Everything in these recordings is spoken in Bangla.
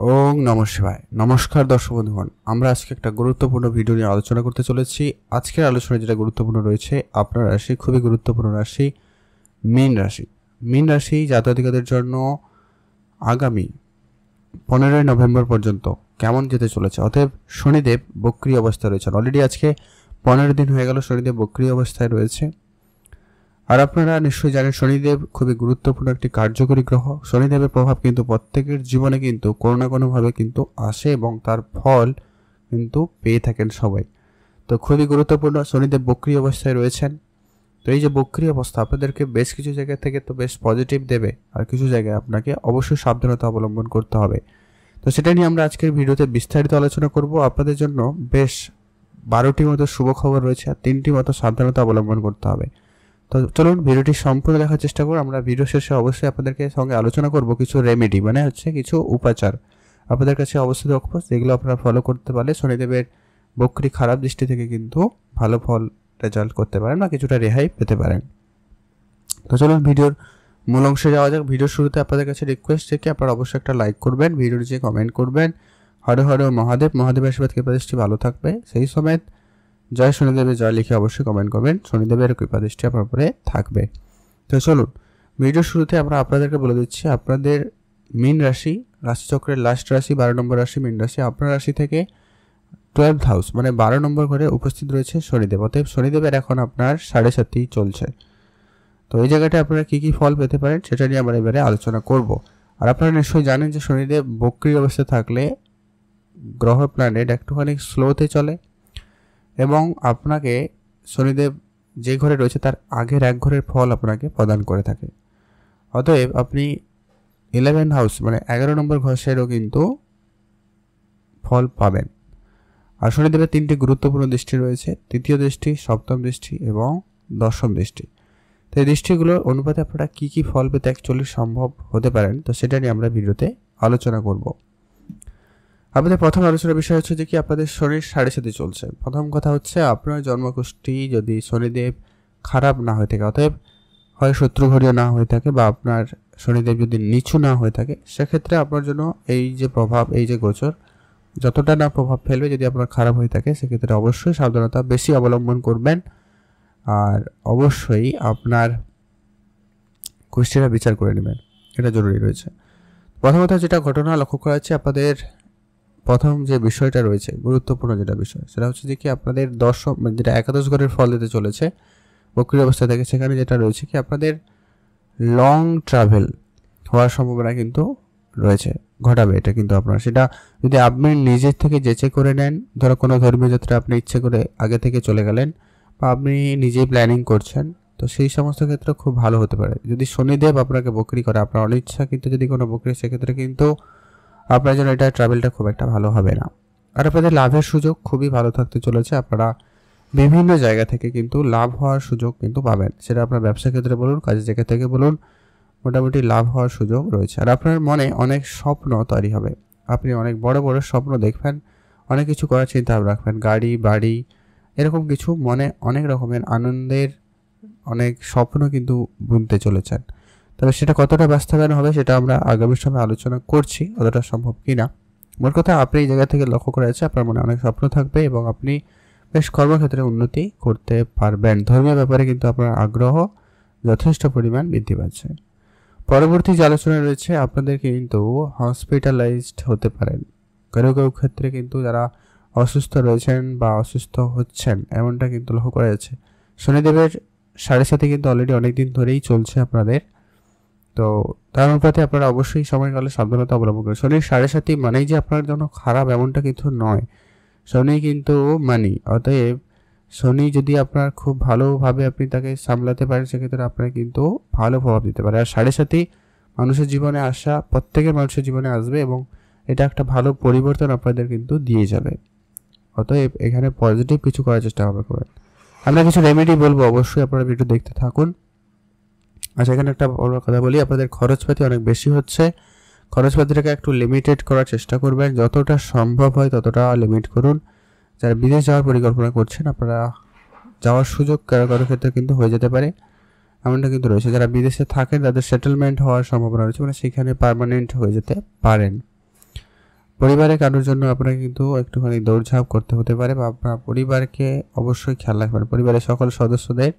ওং নমঃ শিবায়। নমস্কার দর্শক বন্ধুগণ, আমরা আজকে একটা গুরুত্বপূর্ণ ভিডিও নিয়ে আলোচনা করতে চলেছি। আজকের আলোচনায় যেটা গুরুত্বপূর্ণ রয়েছে, আপনার রাশি খুবই গুরুত্বপূর্ণ রাশি মীন রাশি। মীন রাশি জাতকদের জন্য আগামী 15ই নভেম্বর পর্যন্ত কেমন যেতে চলেছে। অতএব শনিদেব বক্রী অবস্থায় রয়েছেন। অলরেডি আজকে 15 দিন হয়ে গেল শনিদেব বক্রী অবস্থায় রয়েছে। আর আপনারা নিশ্চয়ই জানেন শনিদেব খুবই গুরুত্বপূর্ণ একটি কার্যকরী গ্রহ। শনিদেবের প্রভাব কিন্তু প্রত্যেকের জীবনে কিন্তু কোনো না কোনোভাবে কিন্তু আসে এবং তার ফল কিন্তু পেয়ে থাকেন সবাই। তো খুবই গুরুত্বপূর্ণ, শনিদেব বক্রী অবস্থায় রয়েছেন। তো এই যে বক্রী অবস্থা আপনাদেরকে বেশ কিছু জায়গা থেকে তো বেশ পজিটিভ দেবে, আর কিছু জায়গায় আপনাকে অবশ্যই সাবধানতা অবলম্বন করতে হবে। তো সেটা নিয়ে আমরা আজকের ভিডিওতে বিস্তারিত আলোচনা করব। আপনাদের জন্য বেশ 12টি মতো শুভ খবর রয়েছে আর 3টি মতো সাবধানতা অবলম্বন করতে হবে। তো চলুন ভিডিওটি সম্পূর্ণ দেখার চেষ্টা করব। আমরা ভিডিও শেষে অবশ্যই আপনাদেরকে সঙ্গে আলোচনা করব কিছু রেমেডি, মানে হচ্ছে কিছু উপাচার আপনাদের কাছে অবশ্যই রাখবো, যেগুলো আপনারা ফলো করতে পারলে শনিদেবের বক্রী খারাপ দৃষ্টি থেকে কিন্তু ভালো ফল রেজাল্ট করতে পারেন বা কিছুটা রেহাই পেতে পারেন। তো চলুন ভিডিওর মূল অংশে যাওয়া যাক। ভিডিওর শুরুতে আপনাদের কাছে রিকোয়েস্ট থেকে আপনারা অবশ্যই একটা লাইক করবেন, ভিডিওর যে কমেন্ট করবেন হর হর মহাদেব, মহাদেবের আশীর্বাদ কৃপাদৃষ্টি ভালো থাকবে, সেই সমেত জয় শনিদেবের জয় লিখে অবশ্যই কমেন্ট করবেন। শনিদেবের কৃপাদৃষ্টি আপনার উপরে থাকবে। তো চলুন ভিডিওর শুরুতে আমরা আপনাদেরকে বলে দিচ্ছি আপনাদের মীন রাশি, রাশিচক্রের লাস্ট রাশি 12 নম্বর রাশি মীন রাশি। আপনার রাশি থেকে 12th হাউস মানে 12 নম্বর ঘরে উপস্থিত রয়েছে শনিদেব। অতএব শনিদেবের এখন আপনার 7.5 চলছে। তো এই জায়গাটা আপনারা কী কী ফল পেতে পারেন সেটা নিয়ে আমরা এবারে আলোচনা করব। আর আপনারা নিশ্চয়ই জানেন যে শনিদেব বক্রী অবস্থায় থাকলে গ্রহ প্ল্যানেট একটুখানি স্লোতে চলে এবং আপনাকে শনিদেব যে ঘরে রয়েছে তার আগের এক ঘরের ফল আপনাকে প্রদান করে থাকে। অতএব আপনি 11 হাউস মানে 11 নম্বর ঘরেরও কিন্তু ফল পাবেন। আর শনিদেবের 3টি গুরুত্বপূর্ণ দৃষ্টি রয়েছে, তৃতীয় দৃষ্টি, সপ্তম দৃষ্টি এবং দশম দৃষ্টি। তো এই দৃষ্টিগুলোর অনুপাতে আপনারা কী কী ফল পেতে অ্যাকচুয়ালি সম্ভব হতে পারেন, তো সেটা নিয়ে আমরা ভিডিওতে আলোচনা করব। আপনাদের প্রথম আলোচনার বিষয় হচ্ছে যে কি আপনাদের শনির 7.5 চলছে। প্রথম কথা হচ্ছে আপনার জন্মকুষ্ঠী যদি শনিদেব খারাপ না হয়ে থাকে, অতএব হয় শত্রুঘরীয় না হয়ে থাকে বা আপনার শনিদেব যদি নিচু না হয়ে থাকে, সেক্ষেত্রে আপনার জন্য এই যে প্রভাব, এই যে গোচর যতটা না প্রভাব ফেলবে, যদি আপনার খারাপ হয়ে থাকে সেক্ষেত্রে অবশ্যই সাবধানতা বেশি অবলম্বন করবেন। আর অবশ্যই আপনার কুষ্ঠিটা বিচার করে নেবেন, এটা জরুরি রয়েছে। প্রথমত যেটা ঘটনা লক্ষ্য করা যাচ্ছে আপনাদের প্রথম যে বিষয়টা রয়েছে গুরুত্বপূর্ণ যেটা বিষয়, সেটা হচ্ছে যে কি আপনাদের দশম যেটা একাদশ ঘরের ফল দিতে চলেছে বক্রী অবস্থা থেকে, সেখানে যেটা রয়েছে কি আপনাদের লং ট্রাভেল হওয়ার সম্ভাবনা কিন্তু রয়েছে, ঘটাবে এটা কিন্তু আপনার। সেটা যদি আপনি নিজের থেকে যেচে করে নেন, ধরো কোনো ধর্মীয় যাত্রা আপনি ইচ্ছে করে আগে থেকে চলে গেলেন বা আপনি নিজেই প্ল্যানিং করছেন, তো সেই সমস্ত ক্ষেত্রে খুব ভালো হতে পারে। যদি শনিদেব আপনাকে বক্রী করে, আপনার অনিচ্ছা কিন্তু যদি কোনো বক্রী, সেক্ষেত্রে কিন্তু আপনার জন্য এটা ট্রাভেলটা খুব একটা ভালো হবে না। আর আপনাদের লাভের সুযোগ খুবই ভালো থাকতে চলেছে। আপনারা বিভিন্ন জায়গা থেকে কিন্তু লাভ হওয়ার সুযোগ কিন্তু পাবেন, সেটা আপনার ব্যবসা ক্ষেত্রে বলুন, কাজের জায়গা থেকে বলুন, মোটামুটি লাভ হওয়ার সুযোগ রয়েছে। আর আপনার মনে অনেক স্বপ্ন তৈরি হবে, আপনি অনেক বড় বড় স্বপ্ন দেখবেন, অনেক কিছু করার চিন্তা রাখবেন, গাড়ি বাড়ি এরকম কিছু, মনে অনেক রকমের আনন্দের অনেক স্বপ্ন কিন্তু বুনতে চলেছেন। তবে সেটা কতটা বাস্তবায়ন হবে সেটা আমরা আগামী সময় আলোচনা করছি, কতটা সম্ভব কিনা। মোট কথা আপনি এই জায়গা থেকে লক্ষ্য করা যাচ্ছে আপনার মনে অনেক স্বপ্ন থাকবে এবং আপনি বেশ কর্মক্ষেত্রে উন্নতি করতে পারবেন। ধর্মীয় ব্যাপারে কিন্তু আপনার আগ্রহ যথেষ্ট পরিমাণ বৃদ্ধি পাচ্ছে। পরবর্তী যে আলোচনা রয়েছে আপনাদের কিন্তু হসপিটালাইজড হতে পারেন। কারো কারো ক্ষেত্রে কিন্তু যারা অসুস্থ রয়েছেন বা অসুস্থ হচ্ছেন এমনটা কিন্তু লক্ষ্য করা যাচ্ছে। শনিদেবের 7.5 কিন্তু অলরেডি অনেক দিন ধরেই চলছে আপনাদের, তো তার অনুপাতে আপনারা অবশ্যই সময়কালে সাবধানতা অবলম্বন করেন। শনির 7.5 মানেই যে আপনার জন্য খারাপ এমনটা কিন্তু নয়, শনি কিন্তু মানি। অতএব শনি যদি আপনার খুব ভালোভাবে আপনি তাকে সামলাতে পারেন, সেক্ষেত্রে আপনার কিন্তু ভালো প্রভাব দিতে পারে। আর 7.5 মানুষের জীবনে আসা, প্রত্যেকের মানুষের জীবনে আসবে এবং এটা একটা ভালো পরিবর্তন আপনাদের কিন্তু দিয়ে যাবে। অতএব এখানে পজিটিভ কিছু করার চেষ্টা করবেন। আমরা কিছু রেমেডি বলবো, অবশ্যই আপনারা ভিডিও দেখতে থাকুন। আচ্ছা, এখানে একটা বড় কথা বলি, আপনাদের খরচপাতি অনেক বেশি হচ্ছে, খরচপাতিটাকে একটু লিমিটেড করার চেষ্টা করবেন, যতটা সম্ভব হয় ততটা লিমিট করুন। যারা বিদেশ যাওয়ার পরিকল্পনা করছেন, আপনারা যাওয়ার সুযোগ কারো কারো ক্ষেত্রে কিন্তু হয়ে যেতে পারে, এমনটা কিন্তু রয়েছে। যারা বিদেশে থাকেন তাদের সেটেলমেন্ট হওয়ার সম্ভাবনা রয়েছে, মানে সেখানে পার্মানেন্ট হয়ে যেতে পারেন। পরিবারে কারোর জন্য আপনাকে কিন্তু একটুখানি দৌড়ঝাঁপ করতে হতে পারে, বা আপনার পরিবারকে অবশ্যই খেয়াল রাখবেন। পরিবারের সকল সদস্যদের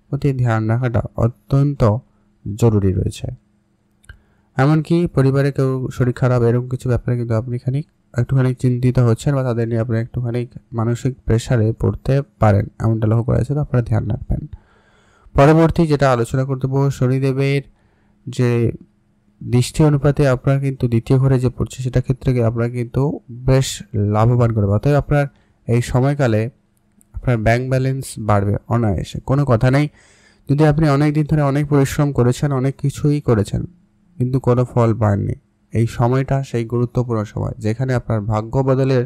প্রতি ধ্যান রাখাটা অত্যন্ত জরুরি রয়েছে। এমনকি পরিবারে কেউ শরীর খারাপ এরকম কিছু ব্যাপারে কিন্তু আপনি একটুখানি চিন্তিত হচ্ছেন, বা তাদের নিয়ে আপনি একটুখানি মানসিক প্রেশারে পড়তে পারেন, এমনটা লক্ষ্য করা যাচ্ছে। তো আপনারা ধ্যান রাখবেন। পরবর্তী যেটা আলোচনা করতে পারবো, শনিদেবের যে দৃষ্টি অনুপাতে আপনার কিন্তু দ্বিতীয় ঘরে যে পড়ছে, সেটা ক্ষেত্রে আপনার কিন্তু বেশ লাভবান করবে। অতএব আপনার এই সময়কালে আপনার ব্যাংক ব্যালেন্স বাড়বে অনায়াসে, কোনো কথা নেই। যদি আপনি অনেক দিন ধরে অনেক পরিশ্রম করেছেন, অনেক কিছুই করেছেন, কিন্তু কোনো ফল পাননি, এই সময়টা সেই গুরুত্বপূর্ণ সময় যেখানে আপনার ভাগ্য বদলের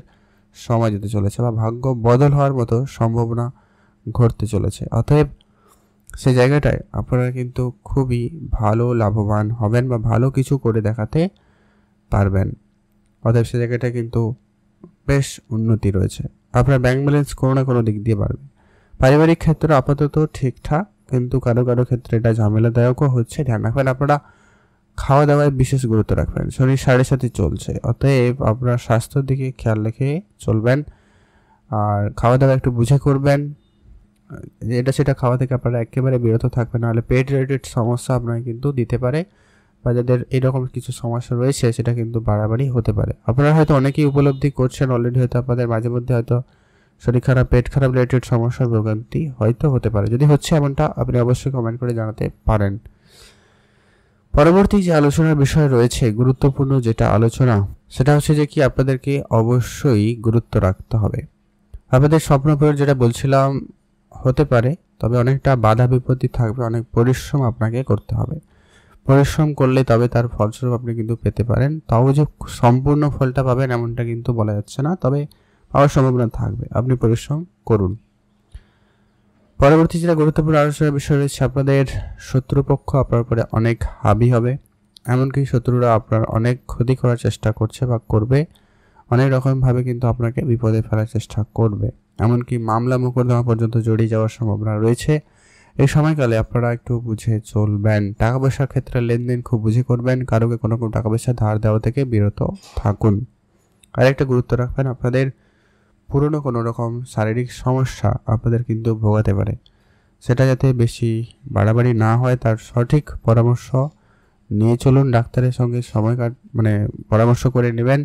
সময় যেতে চলেছে, বা ভাগ্য বদল হওয়ার মতো সম্ভাবনা ঘটতে চলেছে। অতএব সেই জায়গাটায় আপনারা কিন্তু খুবই ভালো লাভবান হবেন, বা ভালো কিছু করে দেখাতে পারবেন। অতএব সেই জায়গাটায় কিন্তু বেশ উন্নতি রয়েছে। আপনার ব্যাংক ব্যালেন্স কোনো না কোনো দিক দিয়ে বাড়বে। পারিবারিক ক্ষেত্রে আপাতত ঠিকঠাক, কিন্তু কারো কারো ক্ষেত্রে এটা ঝামেলাদায়কও হচ্ছে। ধ্যান রাখবেন, আপনারা খাওয়া দাওয়ায় বিশেষ গুরুত্ব রাখবেন। শরীর 7.5 চলছে, অতএব আপনার স্বাস্থ্যের দিকে খেয়াল রেখে চলবেন, আর খাওয়া দাওয়া একটু বুঝে করবেন। এটা সেটা খাওয়া থেকে আপনারা একেবারে বিরত থাকবেন, নাহলে পেট রিলেটেড সমস্যা আপনাকে কিন্তু দিতে পারে, বা যাদের এরকম কিছু সমস্যা রয়েছে সেটা কিন্তু বাড়াবাড়ি হতে পারে। আপনারা হয়তো অনেকেই উপলব্ধি করছেন অলরেডি, হয়তো আপনাদের মাঝে মধ্যে হয়তো শরীর খারাপ, পেট খারাপ রিলেটেড সমস্যার ভোগান্তি হয়তো হতে পারে। যদি হচ্ছে এমনটা, আপনি অবশ্যই কমেন্ট করে জানাতে পারেন। পরবর্তী যে আলোচনার বিষয় রয়েছে, গুরুত্বপূর্ণ যেটা আলোচনা, সেটা হচ্ছে যে কি আপনাদেরকে অবশ্যই গুরুত্ব রাখতে হবে। আপনাদের স্বপ্নপূরণ যেটা বলছিলাম হতে পারে, তবে অনেকটা বাধা বিপত্তি থাকবে, অনেক পরিশ্রম আপনাকে করতে হবে। পরিশ্রম করলে তবে তার ফলস্বরূপ আপনি কিন্তু পেতে পারেন। তাও যে সম্পূর্ণ ফলটা পাবেন এমনটা কিন্তু বলা যাচ্ছে না, তবে পাওয়ার সম্ভাবনা থাকবে। আপনি পরিশ্রম করুন। পরবর্তী যেটা গুরুত্বপূর্ণ আলোচনার বিষয় রয়েছে, আপনাদের শত্রুপক্ষ আপনার উপরে অনেক হাবি হবে। এমনকি শত্রুরা আপনার অনেক ক্ষতি করার চেষ্টা করছে বা করবে, অনেক রকমভাবে কিন্তু আপনাকে বিপদে ফেলার চেষ্টা করবে। এমনকি মামলা মোকদ্দমা পর্যন্ত জড়িয়ে যাওয়ার সম্ভাবনা রয়েছে। এই সময়কালে আপনারা একটু বুঝে চলবেন। টাকা পয়সার ক্ষেত্রে লেনদেন খুব বুঝে করবেন। কারোকে কোনো রকম টাকা পয়সা ধার দেওয়া থেকে বিরত থাকুন। আরেকটা গুরুত্ব রাখবেন, আপনাদের পুরনো কোনো রকম শারীরিক সমস্যা আপনাদের কিন্তু ভোগাতে পারে, সেটা যাতে বেশি বাড়াবাড়ি না হয় তার সঠিক পরামর্শ নিয়ে চলুন। ডাক্তারের সঙ্গে পরামর্শ করে নেবেন,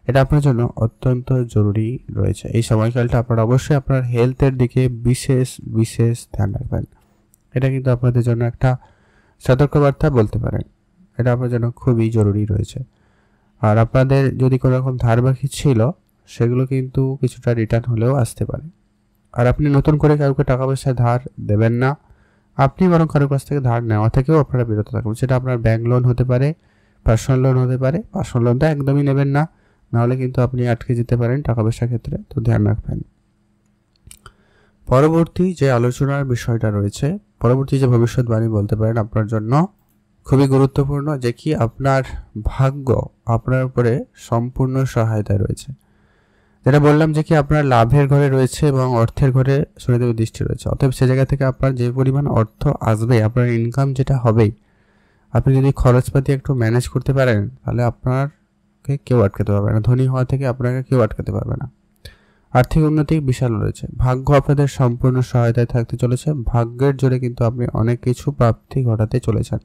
এটা আপনার জন্য অত্যন্ত জরুরি রয়েছে। এই সময়কালটা আপনারা অবশ্যই আপনার হেলথের দিকে বিশেষ ধ্যান রাখবেন। এটা কিন্তু আপনাদের জন্য একটা সতর্কবার্তা বলতে পারেন, এটা আপনার জন্য খুবই জরুরি রয়েছে। আর আপনাদের যদি কোনো রকম ধার বাকি ছিল, সেগুলো কিন্তু কিছুটা রিটার্ন হলেও আসতে পারে। আর আপনি নতুন করে কাউকে টাকা পয়সা ধার দেবেন না, আপনি বরং কারোর কাছ থেকে ধার নেওয়া থেকেও আপনারা বিরত থাকবেন। সেটা আপনার ব্যাংক লোন হতে পারে, পার্সোনাল লোন হতে পারে। পার্সোনাল লোনটা একদমই নেবেন না, নাহলে কিন্তু আপনি আটকে যেতে পারেন টাকা পয়সার ক্ষেত্রে, তো ধ্যান রাখবেন। পরবর্তী যে আলোচনার বিষয়টা রয়েছে, পরবর্তী যে ভবিষ্যৎবাণী বলতে পারেন আপনার জন্য খুবই গুরুত্বপূর্ণ, যে কি আপনার ভাগ্য আপনার উপরে সম্পূর্ণ সহায়তায় রয়েছে। যেটা বললাম যে কি আপনার লাভের ঘরে রয়েছে এবং অর্থের ঘরে শনিদেবের দৃষ্টি রয়েছে। অতএব সে জায়গা থেকে আপনার যে পরিমাণ অর্থ আসবে, আপনার ইনকাম যেটা হবেই, আপনি যদি খরচপাতি একটু ম্যানেজ করতে পারেন, তাহলে আপনারকে কেউ আটকাতে পারবে না। ধনী হওয়া থেকে আপনাকে কেউ আটকাতে পারবে না। আর্থিক উন্নতি বিশাল রয়েছে। ভাগ্য আপনাদের সম্পূর্ণ সহায়তায় থাকতে চলেছে। ভাগ্যের জোরে কিন্তু আপনি অনেক কিছু প্রাপ্তি ঘটাতে চলেছেন।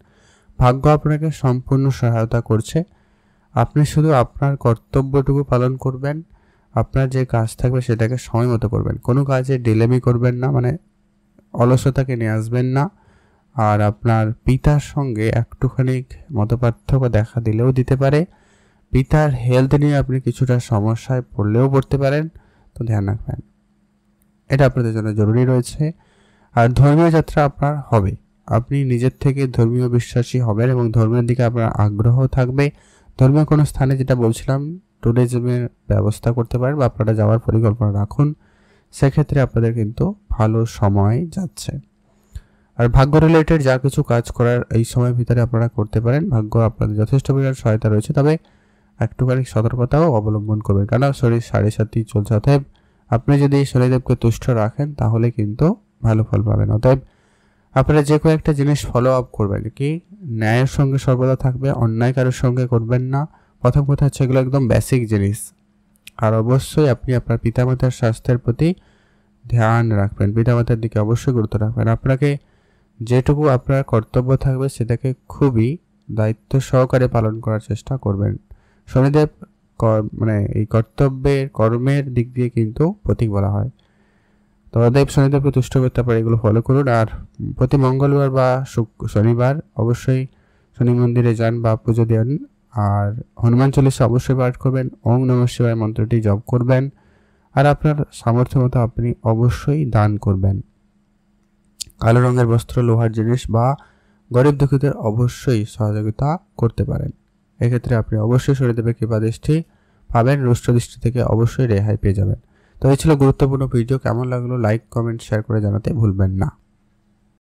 ভাগ্য আপনাকে সম্পূর্ণ সহায়তা করছে। আপনি শুধু আপনার কর্তব্যটুকু পালন করবেন। আপনার যে কাজ থাকবে সেটাকে সময় মতো করবেন। কোনো কাজে ডিলেমি করবেন না, অলসতাকে নিয়ে আসবেন না। আর আপনার পিতার সঙ্গে একটুখানি মতপার্থক্য দেখা দিলেও দিতে পারে। পিতার হেলথ নিয়ে আপনি কিছুটা সমস্যায় পড়তে পারেন, তো ধ্যান রাখবেন। এটা আপনাদের জন্য জরুরি রয়েছে। আর ধর্মীয় যাত্রা আপনার হবে। আপনি নিজের থেকে ধর্মীয় বিশ্বাসী হবেন এবং ধর্মের দিকে আপনার আগ্রহ থাকবে। ধর্মীয় কোনো স্থানে, যেটা বলছিলাম, ট্যুরিজমের ব্যবস্থা করতে পারেন বা আপনারা যাওয়ার পরিকল্পনা রাখুন। সেক্ষেত্রে আপনাদের কিন্তু ভালো সময় যাচ্ছে। আর ভাগ্য রিলেটেড যা কিছু কাজ করার এই সময়ের ভিতরে আপনারা করতে পারেন। ভাগ্য আপনাদের যথেষ্ট পরিমাণ সহায়তা রয়েছে, তবে একটুখানি সতর্কতাও অবলম্বন করবেন, কারণ শরীর 7.5 চলছে। অতএব আপনি যদি শনিদেবকে তুষ্ট রাখেন, তাহলে কিন্তু ভালো ফল পাবেন। অতএব আপনারা যে কোনো একটা জিনিস ফলো আপ করবেন, কি ন্যায়ের সঙ্গে সর্বদা থাকবে, অন্যায় কারোর সঙ্গে করবেন না, প্রথম কথা হচ্ছে এগুলো একদম বেসিক জিনিস। আর অবশ্যই আপনি আপনার পিতামাতার স্বাস্থ্যের প্রতি ধ্যান রাখবেন, পিতামাতার দিকে অবশ্যই গুরুত্ব রাখবেন। আপনাকে যেটুকু আপনার কর্তব্য থাকবে সেটাকে খুবই দায়িত্ব সহকারে পালন করার চেষ্টা করবেন। শনিদেব মানে এই কর্মের দিক দিয়ে কিন্তু প্রতীক বলা হয়। তো অতএব শনিদেবকে তুষ্ট করতে পারে, এগুলো ফলো করুন। আর প্রতি মঙ্গলবার বা শনিবার অবশ্যই শনি মন্দিরে যান বা পুজো দেন। আর হনুমান চল্লিশা অবশ্যই পাঠ করবেন, ওং নমঃ শিবায় মন্ত্রটি জপ করবেন। আর আপনার সামর্থ্য মতো আপনি অবশ্যই দান করবেন। কালো রঙের বস্ত্র, লোহার জিনিস বা গরিব দুঃখীদের অবশ্যই সহযোগিতা করতে পারেন। এক্ষেত্রে আপনি অবশ্যই শনিদেবের কৃপাদৃষ্টি পাবেন, রুষ্ট দৃষ্টি থেকে অবশ্যই রেহাই পেয়ে যাবেন। তো এই ছিল গুরুত্বপূর্ণ ভিডিও। কেমন লাগলো লাইক, কমেন্ট, শেয়ার করে জানাতে ভুলবেন না।